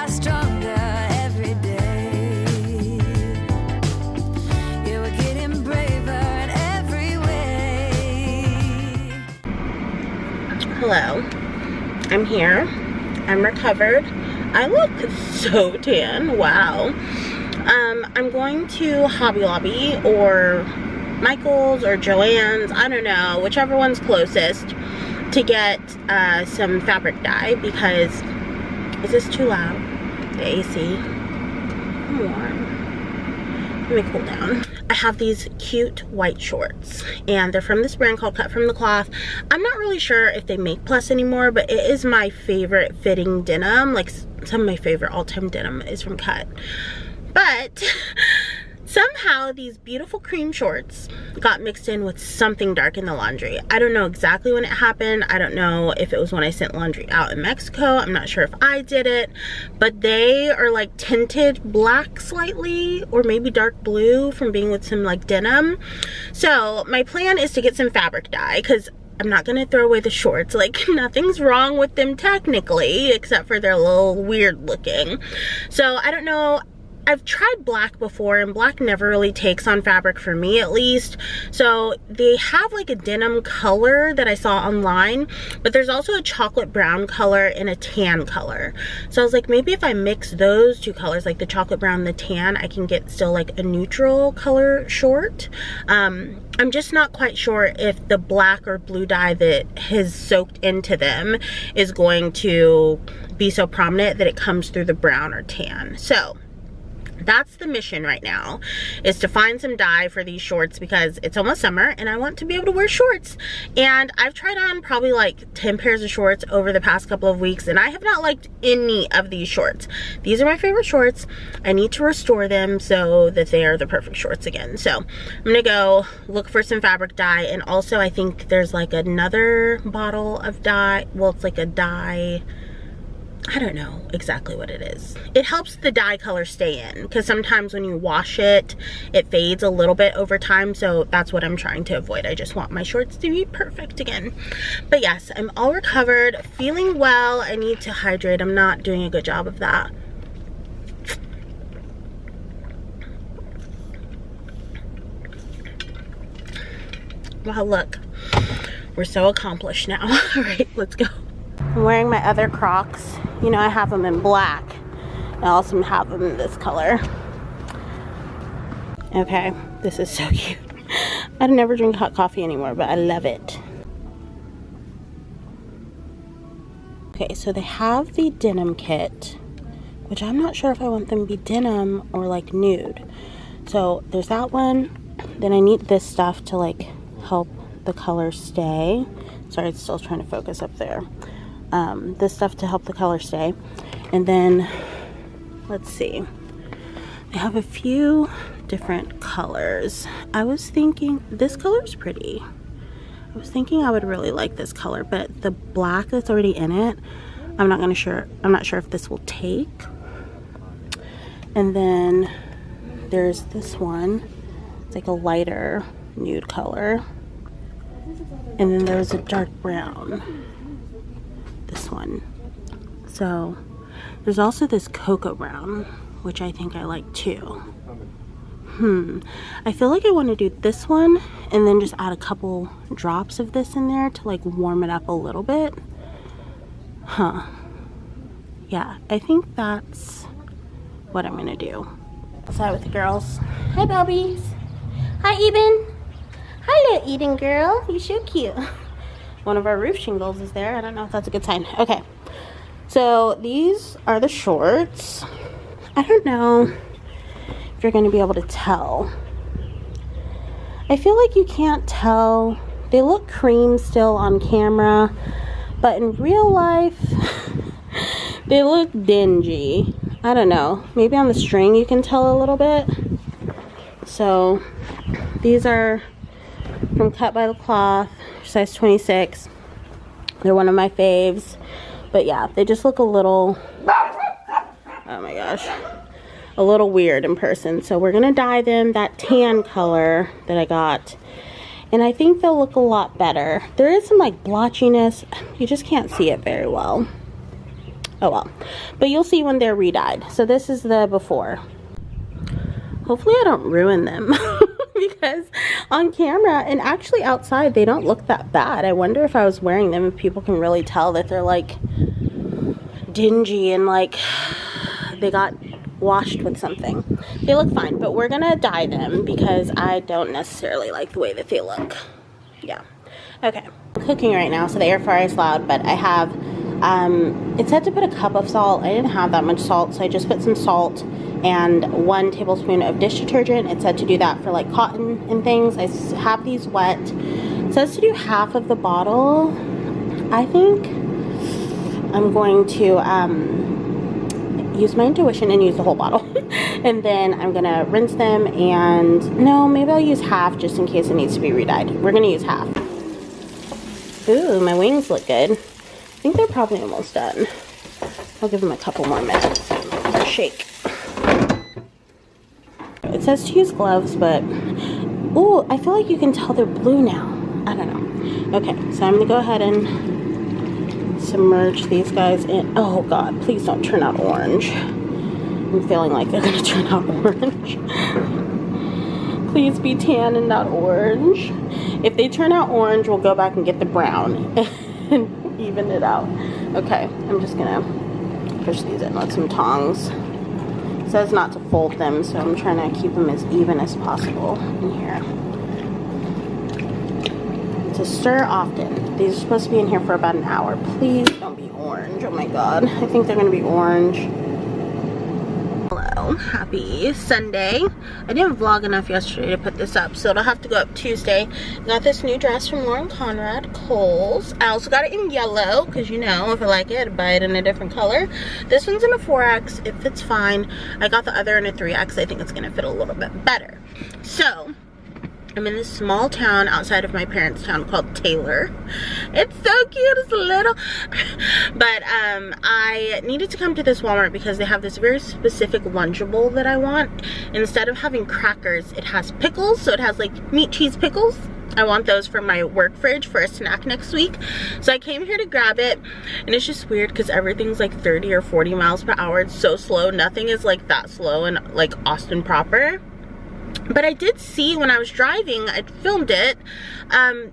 rise stronger every day. Yeah, we're getting braver in every way. Hello, I'm here. I'm recovered. I look so tan. Wow. I'm going to Hobby Lobby or Michael's or Joann's, I don't know, whichever one's closest, to get some fabric dye because, is this too loud? The AC. I'm warm. Let me cool down. I have these cute white shorts and they're from this brand called Cut From The Cloth. I'm not really sure if they make plus anymore, but it is my favorite fitting denim. Like, some of my favorite all-time denim is from Cut. But somehow these beautiful cream shorts got mixed in with something dark in the laundry. I don't know exactly when it happened. I don't know if it was when I sent laundry out in Mexico. I'm not sure if I did it, but they are like tinted black slightly, or maybe dark blue from being with some like denim. So my plan is to get some fabric dye because I'm not gonna throw away the shorts. Like, nothing's wrong with them technically, except for they're a little weird looking. So I don't know. I've tried black before and black never really takes on fabric for me, at least. So they have like a denim color that I saw online, but there's also a chocolate brown color and a tan color. So I was like, maybe if I mix those two colors, like the chocolate brown and the tan, I can get still like a neutral color short. I'm just not quite sure if the black or blue dye that has soaked into them is going to be so prominent that it comes through the brown or tan. So that's the mission right now, is to find some dye for these shorts because it's almost summer and I want to be able to wear shorts. And I've tried on probably like 10 pairs of shorts over the past couple of weeks and I have not liked any of these shorts. These are my favorite shorts. I need to restore them so that they are the perfect shorts again. So I'm gonna go look for some fabric dye, and also I think there's like another bottle of dye. Well, it's like a dye, I don't know exactly what it is. It helps the dye color stay in because sometimes when you wash it, it fades a little bit over time. So that's what I'm trying to avoid. I just want my shorts to be perfect again. But yes, I'm all recovered, feeling well. I need to hydrate. I'm not doing a good job of that. Wow, look, we're so accomplished now. All right, let's go. I'm wearing my other Crocs. You know, I have them in black. I also have them in this color. Okay, this is so cute. I'd never drink hot coffee anymore, but I love it. Okay, so they have the denim kit, which I'm not sure if I want them to be denim or like nude. So there's that one. Then I need this stuff to like help the color stay. Sorry, it's still trying to focus up there. This stuff to help the color stay. And then let's see, they have a few different colors. I was thinking this color's pretty. I was thinking I would really like this color, but the black that's already in it, I'm not sure if this will take. And then there's this one. It's like a lighter nude color. And then there's a dark brown. This one. So there's also this cocoa brown, which I think I like too. I feel like I want to do this one and then just add a couple drops of this in there to like warm it up a little bit. Yeah, I think that's what I'm gonna do. Outside with the girls. Hi, Bobbies. Hi, Edyn. Hi, little Edyn girl. You're so cute. One of our roof shingles is there. I don't know if that's a good sign. Okay, so these are the shorts. I don't know if you're going to be able to tell. I feel like you can't tell. They look cream still on camera, but in real life, they look dingy. I don't know. Maybe on the string you can tell a little bit. So these are from Cut by the Cloth, size 26. They're one of my faves. But yeah, they just look a little, oh my gosh, a little weird in person. So we're gonna dye them that tan color that I got, and I think they'll look a lot better. There is some like blotchiness. You just can't see it very well. Oh well. But you'll see when they're re-dyed. So this is the before. Hopefully I don't ruin them. Because on camera and actually outside they don't look that bad. I wonder if I was wearing them, if people can really tell that they're like dingy and like they got washed with something. They look fine, but we're gonna dye them because I don't necessarily like the way that they look. Yeah. Okay. I'm cooking right now, so the air fryer is loud, but I have it said to put a cup of salt. I didn't have that much salt, so I just put some salt and 1 tablespoon of dish detergent. It said to do that for like cotton and things. I have these wet. It says to do half of the bottle. I think I'm going to use my intuition and use the whole bottle. And then I'm gonna rinse them, and no, maybe I'll use half just in case it needs to be re-dyed. We're gonna use half. Ooh, my wings look good. I think they're probably almost done. I'll give them a couple more minutes. Shake. It says to use gloves, but ooh, I feel like you can tell they're blue now. I don't know. Okay, so I'm gonna go ahead and submerge these guys in. Oh God, please don't turn out orange. I'm feeling like they're gonna turn out orange. Please be tan and not orange. If they turn out orange, we'll go back and get the brown and even it out. Okay, I'm just gonna push these in with some tongs. It says not to fold them, so I'm trying to keep them as even as possible in here. To stir often. These are supposed to be in here for about an hour. Please don't be orange. Oh my God, I think they're gonna be orange. Hello, happy Sunday. I didn't vlog enough yesterday to put this up, so it'll have to go up Tuesday. Got this new dress from Lauren Conrad, Kohl's. I also got it in yellow, because you know, if I like it, I'd buy it in a different color. This one's in a 4X, it fits fine. I got the other in a 3X, I think it's gonna fit a little bit better. So, I'm in this small town outside of my parents' town called Taylor. It's so cute, it's little. But I needed to come to this Walmart because they have this very specific Lunchable that I want. Instead of having crackers, it has pickles. So it has like meat, cheese, pickles. I want those for my work fridge for a snack next week. So I came here to grab it. And it's just weird because everything's like 30 or 40 miles per hour. It's so slow. Nothing is like that slow in like Austin proper. But I did see when I was driving, I filmed it,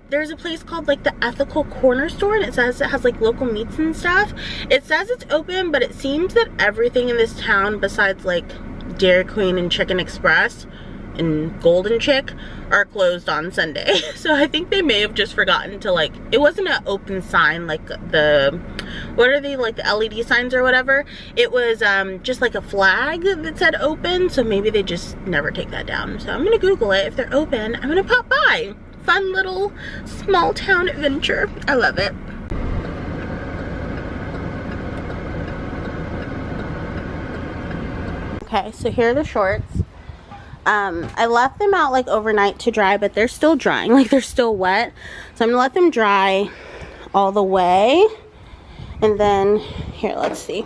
there's a place called like the Ethical Corner Store, and it says it has like local meats and stuff. It says it's open, but it seems that everything in this town besides like Dairy Queen and Chicken Express and Golden Chick are closed on Sunday. So I think they may have just forgotten to like, it wasn't an open sign like the, what are they, like the LED signs or whatever. It was just like a flag that said open, so maybe they just never take that down. So I'm gonna Google it. If they're open, I'm gonna pop by. Fun little small town adventure. I love it. Okay, so here are the shorts. I left them out like overnight to dry, but they're still drying, like they're still wet. So I'm gonna let them dry all the way. And then, here, let's see.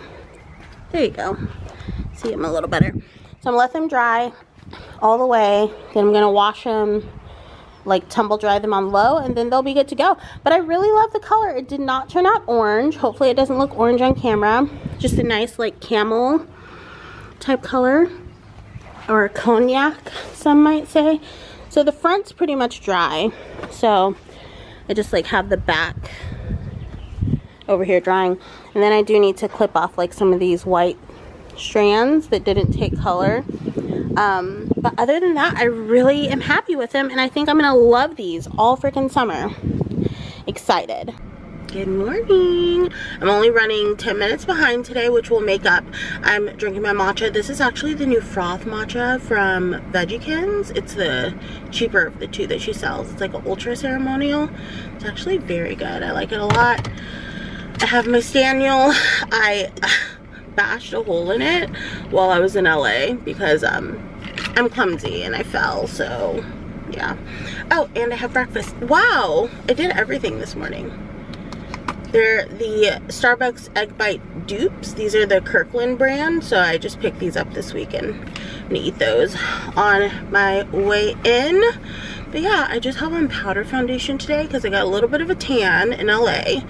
There you go. See them a little better. So I'm gonna let them dry all the way. Then I'm gonna wash them, like tumble dry them on low, and then they'll be good to go. But I really love the color. It did not turn out orange. Hopefully it doesn't look orange on camera. Just a nice like camel type color. Or cognac, some might say. So the front's pretty much dry. So I just like have the back over here drying. And then I do need to clip off like some of these white strands that didn't take color. But other than that, I really am happy with them. And I think I'm gonna love these all freaking summer. Excited. Good morning. I'm only running 10 minutes behind today, which will make up. I'm drinking my matcha. This is actually the new froth matcha from Veggiekins. It's the cheaper of the two that she sells. It's like an ultra ceremonial. It's actually very good. I like it a lot. I have my Staniel. I bashed a hole in it while I was in LA because I'm clumsy and I fell, so yeah. Oh, and I have breakfast. Wow, I did everything this morning. They're the Starbucks Egg Bite dupes. These are the Kirkland brand, so I just picked these up this weekend. I'm gonna eat those on my way in. But yeah, I just have on powder foundation today because I got a little bit of a tan in LA.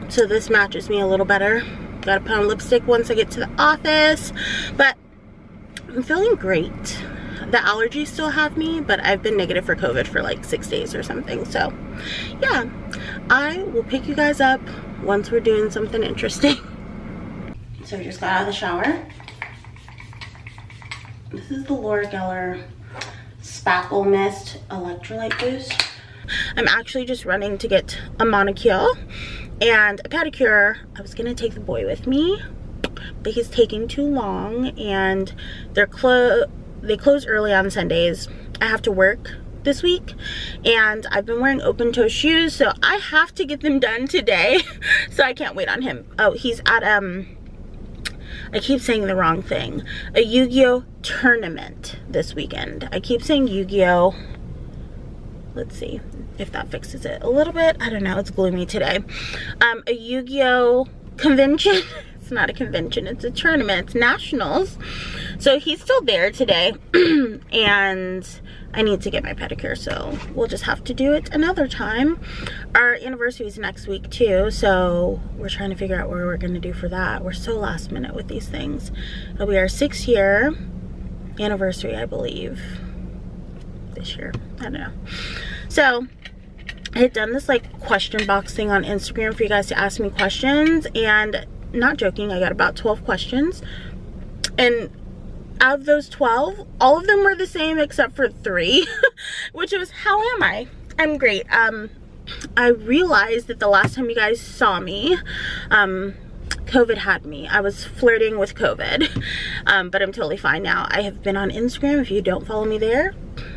So this matches me a little better. Gotta put on lipstick once I get to the office. But I'm feeling great. The allergies still have me, but I've been negative for COVID for like 6 days or something. So yeah, I will pick you guys up once we're doing something interesting. So I just got out of the shower. This is the Laura Geller Spackle Mist Electrolyte Boost. I'm actually just running to get a manicure and a pedicure. I was gonna take the boy with me, but he's taking too long, and they close early on Sundays. I have to work this week, and I've been wearing open-toe shoes, so I have to get them done today. So I can't wait on him. Oh, he's at I keep saying the wrong thing, a Yu-Gi-Oh tournament this weekend. I keep saying Yu-Gi-Oh. Let's see if that fixes it a little bit. I don't know, it's gloomy today. A Yu-Gi-Oh convention. It's not a convention, it's a tournament. It's nationals. So he's still there today. And I need to get my pedicure, so we'll just have to do it another time. Our anniversary is next week too, so we're trying to figure out what we're gonna do for that. We're so last minute with these things. It'll be our 6-year anniversary, I believe, this year. I don't know. So I had done this like question box thing on Instagram for you guys to ask me questions, and not joking, I got about 12 questions, and out of those 12, all of them were the same except for 3, which was, how am I? I'm great. I realized that the last time you guys saw me, COVID had me. I was flirting with COVID, but I'm totally fine now. I have been on Instagram. If you don't follow me there,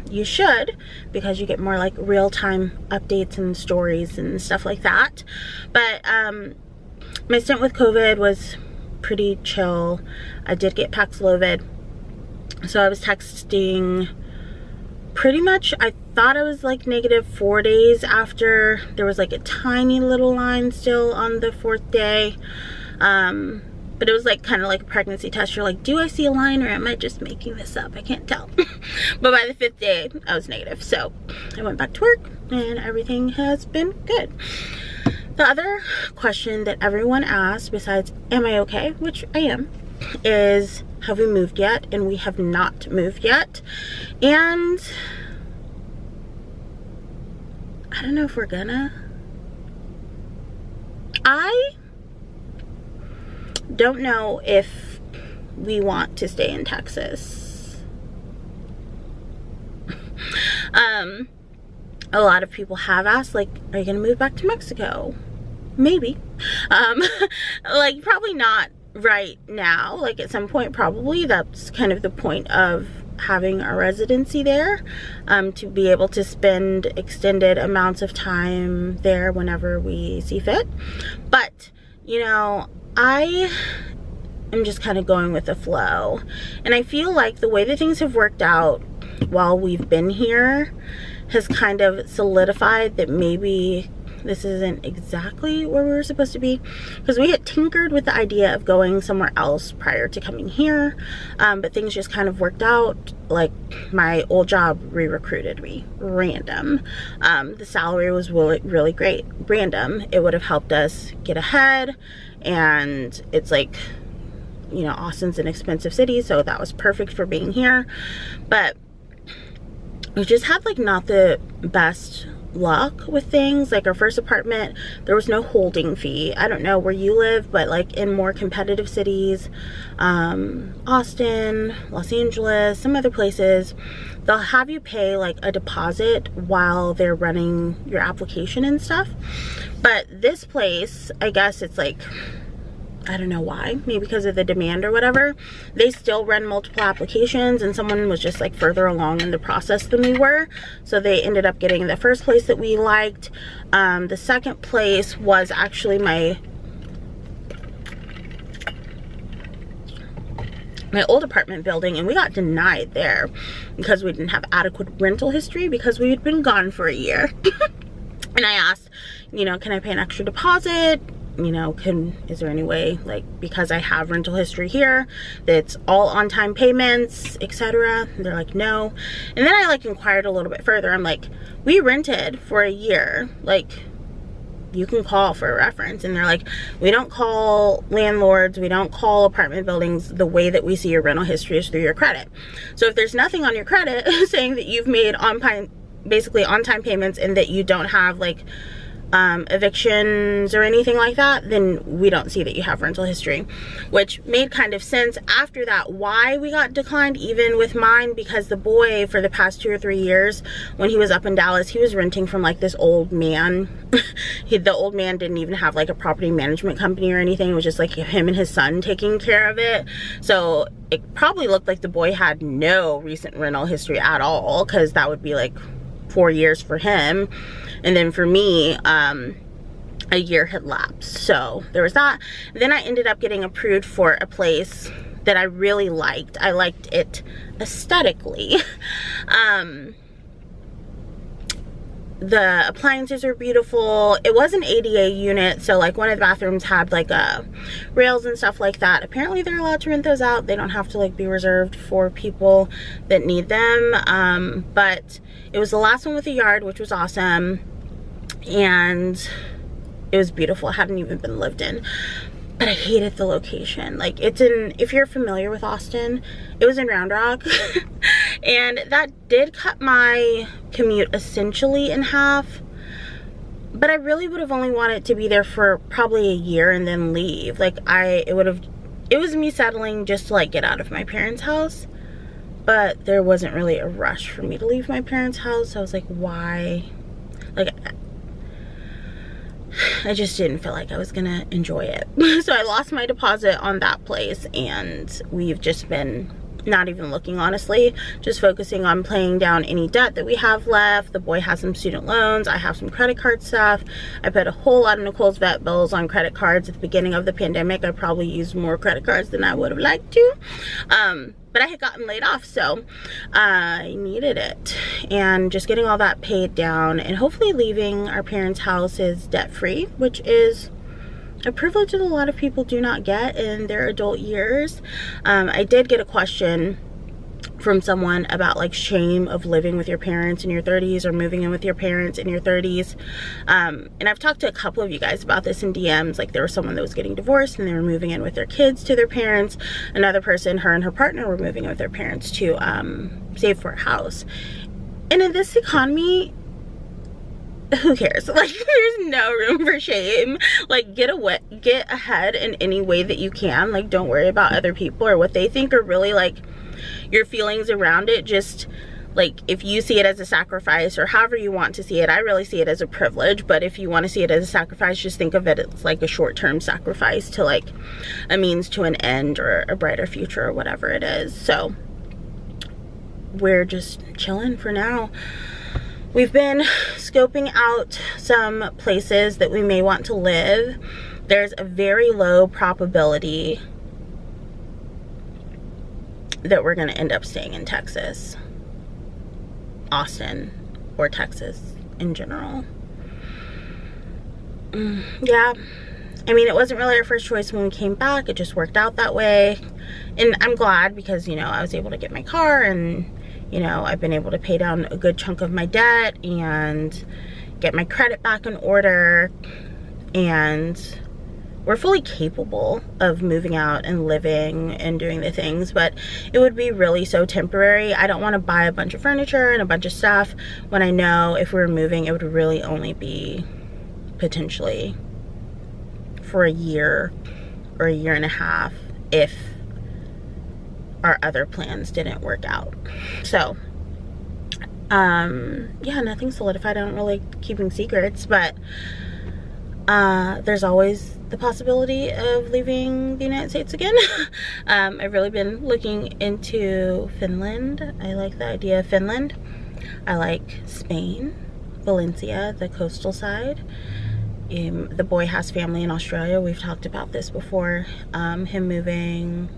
you should, because you get more like real-time updates and stories and stuff like that. But my stint with COVID was pretty chill. I did get Paxlovid. So I was texting pretty much, I thought I was like negative 4 days after. There was like a tiny little line still on the 4th day. But it was like kind of like a pregnancy test. You're like, do I see a line, or am I just making this up? I can't tell. But by the 5th day, I was negative. So I went back to work and everything has been good. The other question that everyone asks, besides, am I okay? Which I am, is, have we moved yet? And we have not moved yet. And I don't know if we're gonna. I don't know if we want to stay in Texas. A lot of people have asked, like, are you gonna move back to Mexico? Maybe. Like, probably not right now. Like, at some point, probably. That's kind of the point of having a residency there, to be able to spend extended amounts of time there whenever we see fit. But, you know, I am just kind of going with the flow, and I feel like the way that things have worked out while we've been here has kind of solidified that maybe this isn't exactly where we were supposed to be, because we had tinkered with the idea of going somewhere else prior to coming here, but things just kind of worked out. Like, my old job re-recruited me, random. The salary was really great, random. It would have helped us get ahead, and it's like, you know, Austin's an expensive city, so that was perfect for being here. But we just had like not the best luck with things. Like, our first apartment, there was no holding fee. I don't know where you live, but like in more competitive cities, Austin, Los Angeles, some other places, they'll have you pay like a deposit while they're running your application and stuff. But this place, I guess it's like, I don't know why, maybe because of the demand or whatever, they still run multiple applications, and someone was just like further along in the process than we were, so they ended up getting the first place that we liked. The second place was actually my old apartment building, and we got denied there because we didn't have adequate rental history, because we had been gone for a year. And I asked, you know, can I pay an extra deposit? You know, is there any way, like, because I have rental history here, that's all on-time payments, etc. They're like, no. And then I like inquired a little bit further. I'm like, we rented for a year. Like, you can call for a reference. And they're like, we don't call landlords, we don't call apartment buildings. The way that we see your rental history is through your credit. So if there's nothing on your credit saying that you've made basically on-time payments and that you don't have like evictions or anything like that, then we don't see that you have rental history, which made kind of sense after that why we got declined even with mine, because the boy for the past 2 or 3 years when he was up in Dallas, he was renting from like this old man. The old man didn't even have like a property management company or anything. It was just like him and his son taking care of it. So it probably looked like the boy had no recent rental history at all, because that would be like 4 years for him. And then for me, a year had lapsed. So there was that. Then I ended up getting approved for a place that I really liked. I liked it aesthetically. The appliances were beautiful. It was an ADA unit, so like one of the bathrooms had like rails and stuff like that. Apparently they're allowed to rent those out. They don't have to like be reserved for people that need them. But it was the last one with a yard, which was awesome, and it was beautiful. It hadn't even been lived in, but I hated the location. Like, it's in, if you're familiar with Austin, it was in Round Rock. And that did cut my commute essentially in half, but I really would have only wanted to be there for probably a year and then leave. Like, it was me settling just to like get out of my parents' house, but there wasn't really a rush for me to leave my parents' house. I was like, why? Like, I just didn't feel like I was gonna enjoy it. So I lost my deposit on that place, and we've just been not even looking, honestly, just focusing on paying down any debt that we have left. The boy has some student loans. I have some credit card stuff. I put a whole lot of Nicole's vet bills on credit cards at the beginning of the pandemic. I probably used more credit cards than I would have liked to. But I had gotten laid off, so I needed it. And just getting all that paid down and hopefully leaving our parents' house is debt-free, which is a privilege that a lot of people do not get in their adult years. I did get a question from someone about like shame of living with your parents in your 30s or moving in with your parents in your 30s. And I've talked to a couple of you guys about this in DMs. Like, there was someone that was getting divorced and they were moving in with their kids to their parents. Another person, her and her partner, were moving in with their parents to save for a house. And in this economy, who cares? Like, there's no room for shame. Like, get ahead in any way that you can. Like, don't worry about other people or what they think, or really like your feelings around it. Just like, if you see it as a sacrifice or however you want to see it, I really see it as a privilege. But if you want to see it as a sacrifice, just think of it as like a short-term sacrifice to like a means to an end or a brighter future or whatever it is. So we're just chilling for now. We've been scoping out some places that we may want to live. There's a very low probability that we're going to end up staying in Texas, Austin, or Texas in general. Yeah, I mean, it wasn't really our first choice when we came back. It just worked out that way. And I'm glad because, you know, I was able to get my car, and you know, I've been able to pay down a good chunk of my debt and get my credit back in order, and we're fully capable of moving out and living and doing the things. But it would be really so temporary. I don't want to buy a bunch of furniture and a bunch of stuff when I know if we were moving, it would really only be potentially for a year or a year and a half if our other plans didn't work out. So yeah, nothing solidified. I don't really like keeping secrets, but there's always the possibility of leaving the United States again. I've really been looking into Finland. I like the idea of Finland. I like Spain, Valencia, the coastal side. The boy has family in Australia. We've talked about this before. Him moving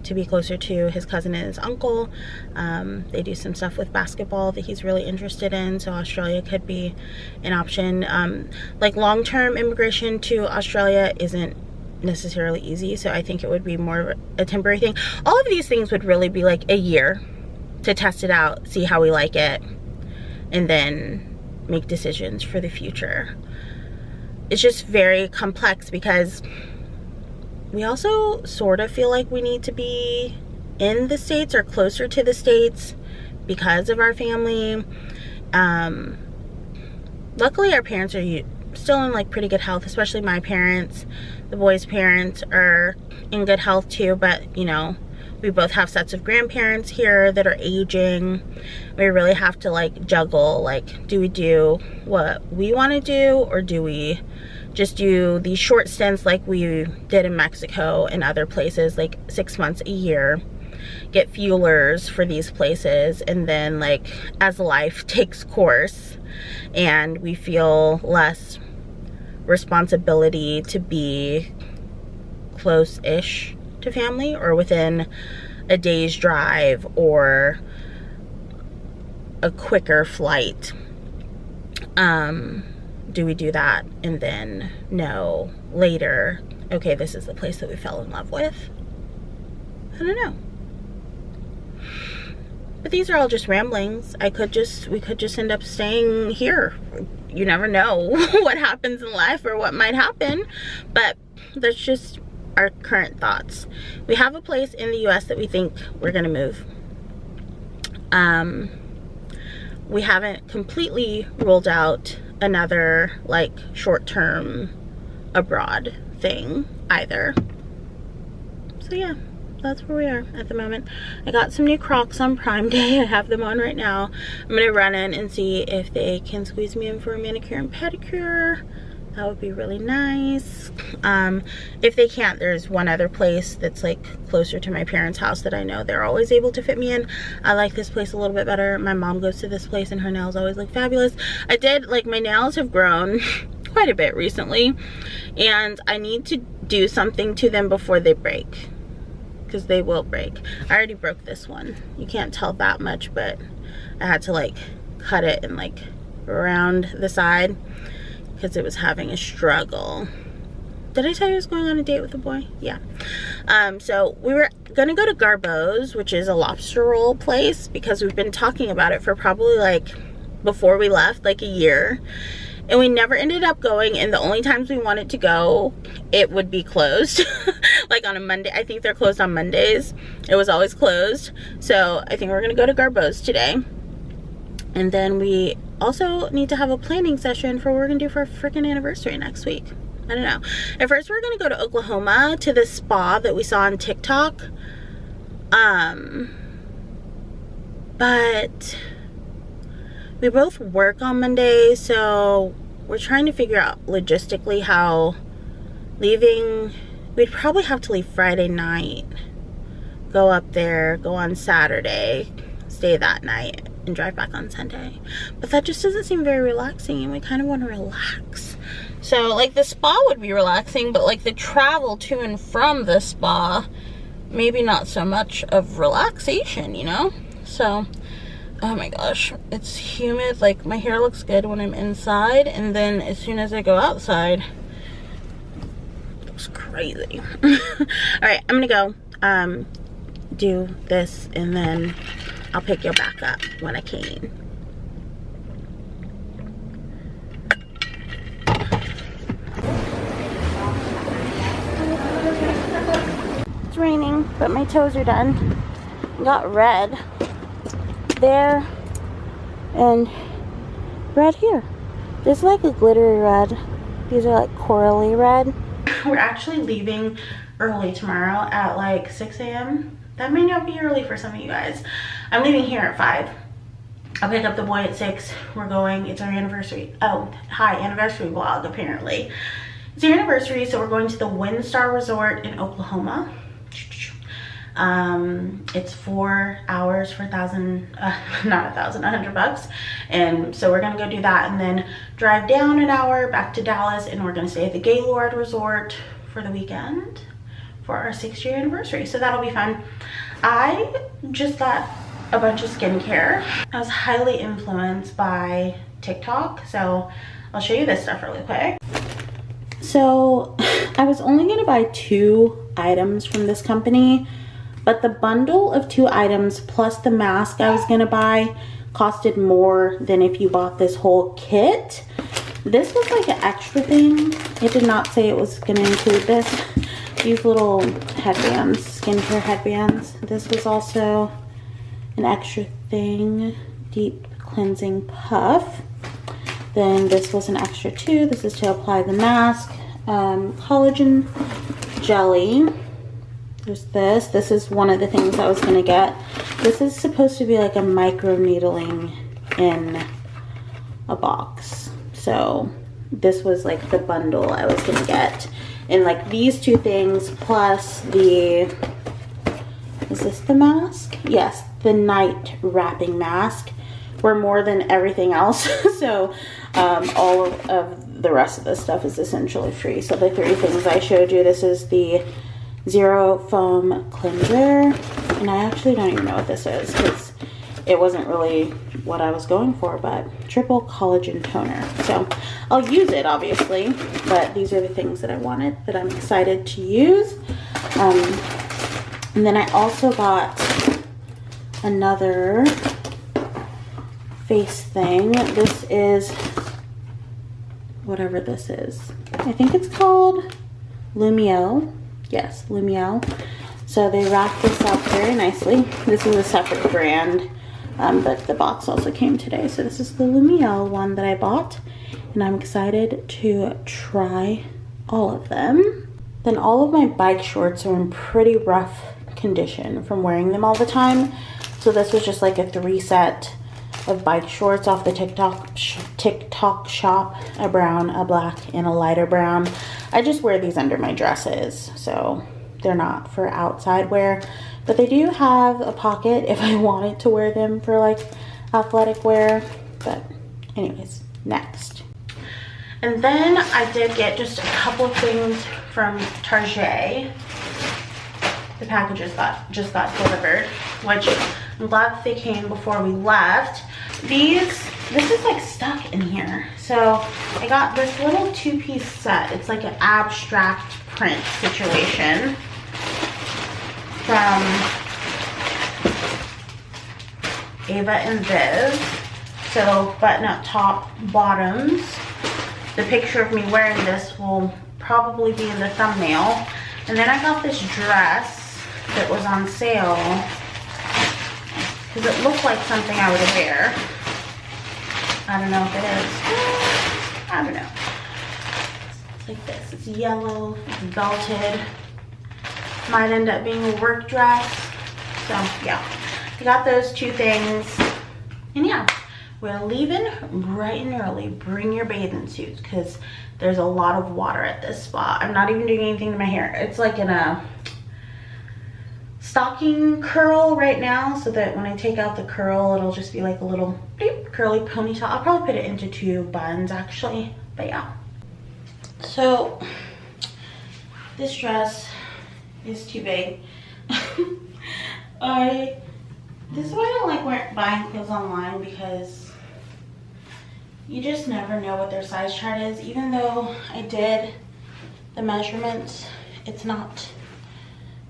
to be closer to his cousin and his uncle. They do some stuff with basketball that he's really interested in, so Australia could be an option. Like, long-term immigration to Australia isn't necessarily easy, so I think it would be more of a temporary thing. All of these things would really be like a year to test it out, see how we like it, and then make decisions for the future. it's just very complex because we also sort of feel like we need to be in the States or closer to the States because of our family. Luckily our parents are still in like pretty good health, especially my parents. The boys' parents are in good health too, but you know, we both have sets of grandparents here that are aging. We really have to like juggle, like, do we do what we want to do, or do we just do these short stints like we did in Mexico and other places, like 6 months, a year, get fuelers for these places, and then like as life takes course and we feel less responsibility to be close-ish to family or within a day's drive or a quicker flight, do we do that and then know later, okay, this is the place that we fell in love with? I don't know. But these are all just ramblings. we could just end up staying here. You never know what happens in life or what might happen, but that's just our current thoughts. We have a place in the US that we think we're gonna move. We haven't completely ruled out another like short-term abroad thing either. So yeah, that's where we are at the moment. I got some new Crocs on Prime Day. I have them on right now. I'm gonna run in and see if they can squeeze me in for a manicure and pedicure. That would be really nice. If they can't, there's one other place that's like closer to my parents' house that I know they're always able to fit me in. I like this place a little bit better. My mom goes to this place and her nails always look fabulous. I did, like, my nails have grown quite a bit recently, and I need to do something to them before they break, because they will break. I already broke this one. You can't tell that much, but I had to like cut it and like around the side because it was having a struggle. Did I tell you I was going on a date with a boy? Yeah. So we were gonna go to Garbo's, which is a lobster roll place, because we've been talking about it for probably like, before we left, like a year. And we never ended up going, and the only times we wanted to go, it would be closed. Like on a Monday. I think they're closed on Mondays. It was always closed. So I think we're gonna go to Garbo's today. And then we also need to have a planning session for what we're gonna do for our freaking anniversary next week. I don't know. At first we're gonna go to Oklahoma to the spa that we saw on TikTok. But we both work on Monday, so we're trying to figure out logistically how leaving. We'd probably have to leave Friday night, go up there, go on Saturday, stay that night, and drive back on Sunday. But that just doesn't seem very relaxing, and we kind of want to relax. So like the spa would be relaxing, but like the travel to and from the spa, maybe not so much of relaxation, you know? So, oh my gosh, it's humid. Like, my hair looks good when I'm inside, and then as soon as I go outside, it looks crazy. All right, I'm gonna go do this, and then I'll pick you back up when I can. It's raining, but my toes are done. Got red there and red here. There's like a glittery red. These are like corally red. We're actually leaving early tomorrow at like 6 a.m. That may not be early for some of you guys. I'm leaving here at 5. I'll pick up the boy at 6. We're going, it's our anniversary. Oh, hi, anniversary vlog apparently. It's our anniversary, so we're going to the WindStar Resort in Oklahoma. It's 4 hours for $100, and so we're gonna go do that and then drive down an hour back to Dallas, and we're gonna stay at the Gaylord Resort for the weekend for our 6-year anniversary. So that'll be fun. I just got a bunch of skincare. I was highly influenced by TikTok, so I'll show you this stuff really quick. So I was only gonna buy 2 items from this company, but the bundle of 2 items plus the mask I was gonna buy costed more than if you bought this whole kit. This was like an extra thing. It did not say it was gonna include this. These little headbands, skincare headbands. This was also an extra thing. Deep cleansing puff. Then this was an extra too. This is to apply the mask. Collagen jelly. There's this. This is one of the things I was gonna get. This is supposed to be like a micro needling in a box. So this was like the bundle I was gonna get. And like these two things plus the, is this the mask? Yes, the night wrapping mask were more than everything else. So all of the rest of the stuff is essentially free. So the three things I showed you, this is the Zero Foam Cleanser, and I actually don't even know what this is because it wasn't really what I was going for, but triple collagen toner. So I'll use it obviously, but these are the things that I wanted that I'm excited to use. And then I also got another face thing. This is whatever this is. I think it's called Lumio. Yes, Lumio. So they wrapped this up very nicely. This is a separate brand, but the box also came today. So this is the Lumio one that I bought, and I'm excited to try all of them. Then all of my bike shorts are in pretty rough condition from wearing them all the time. So this was just like a 3-set of bike shorts off the TikTok shop, a brown, a black, and a lighter brown. I just wear these under my dresses, so they're not for outside wear, but they do have a pocket if I wanted to wear them for like athletic wear. But anyways, next. And then I did get just a couple of things from Target. The packages just got delivered, which I'm glad that they came before we left. This is like stuck in here. So I got this little 2-piece set. It's like an abstract print situation from Ava and Viv. So button up top, bottoms. The picture of me wearing this will probably be in the thumbnail. And then I got this dress that was on sale because it looked like something I would wear. I don't know if it is. I don't know. It's like this. It's yellow. It's belted. Might end up being a work dress. So yeah, I got those two things. And yeah, we're leaving bright and early. Bring your bathing suits because there's a lot of water at this spot. I'm not even doing anything to my hair. It's like in a stocking curl right now, so that when I take out the curl, it'll just be like a little beep, curly ponytail. I'll probably put it into 2 buns actually, but yeah. So this dress is too big. This is why I don't like buying clothes online, because you just never know what their size chart is. Even though I did the measurements, it's not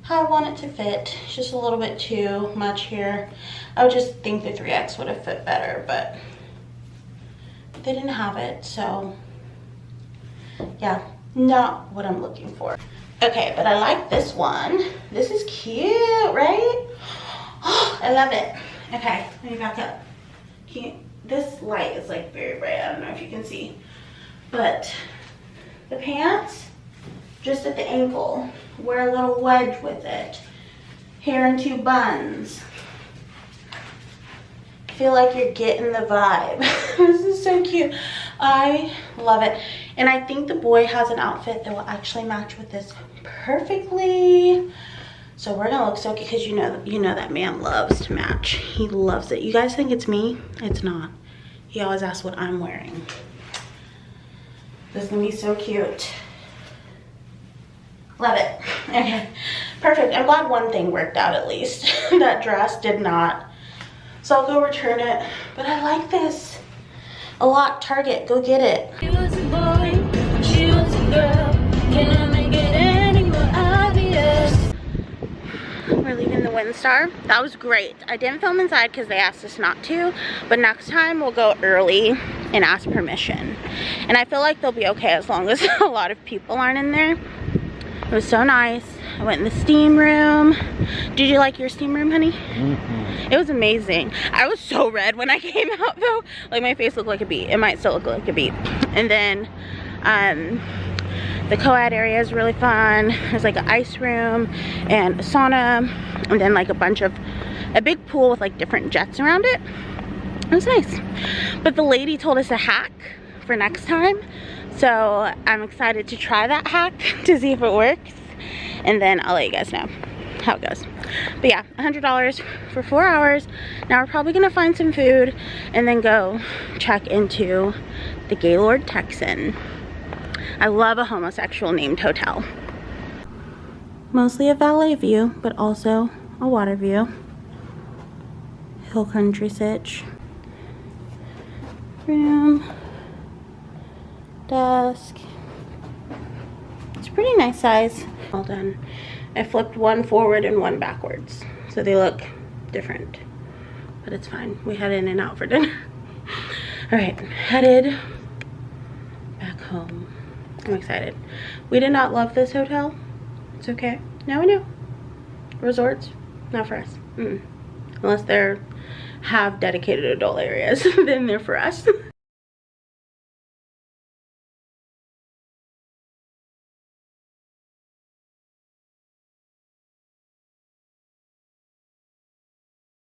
how I want it to fit. It's just a little bit too much here. I would just think the 3X would have fit better, but they didn't have it, so yeah, not what I'm looking for. Okay, but I like this one. This is cute, right? Oh, I love it. Okay, let me back up. This light is like very bright. I don't know if you can see, but the pants just at the ankle. Wear a little wedge with it. Hair in 2 buns. Feel like you're getting the vibe. This is so cute. I love it. And I think the boy has an outfit that will actually match with this perfectly. So we're gonna look so cute, because you know that man loves to match. He loves it. You guys think it's me? It's not. He always asks what I'm wearing. This is gonna be so cute. Love it. Okay, perfect. I'm glad one thing worked out at least. That dress did not. So I'll go return it. But I like this a lot. Target, go get it. She was a boy, she was a girl. Can I make it any more obvious? We're We're leaving the Windstar. That was great. I didn't film inside because they asked us not to, but next time we'll go early and ask permission. And I feel like they'll be okay as long as a lot of people aren't in there. It was so nice. I went in the steam room. Did you like your steam room, honey? It was amazing. I was so red when I came out though. Like my face looked like a beet. It might still look like a beet. And then the co-ed area is really fun. There's like an ice room and a sauna, and then like a big pool with like different jets around it. It was nice. But the lady told us a hack for next time. So I'm excited to try that hack to see if it works. And then I'll let you guys know how it goes. But yeah, $100 for 4 hours. Now we're probably gonna find some food and then go check into the Gaylord Texan. I love a homosexual named hotel. Mostly a valet view, but also a water view. Hill country sitch. Room. Desk. It's a pretty nice size. All done. I flipped one forward and one backwards, so they look different, but it's fine. We had in and out for dinner. All right, headed back home. I'm excited. We did not love this hotel. It's okay. Now we know. Resorts, not for us. Unless they have dedicated adult areas, then they're for us.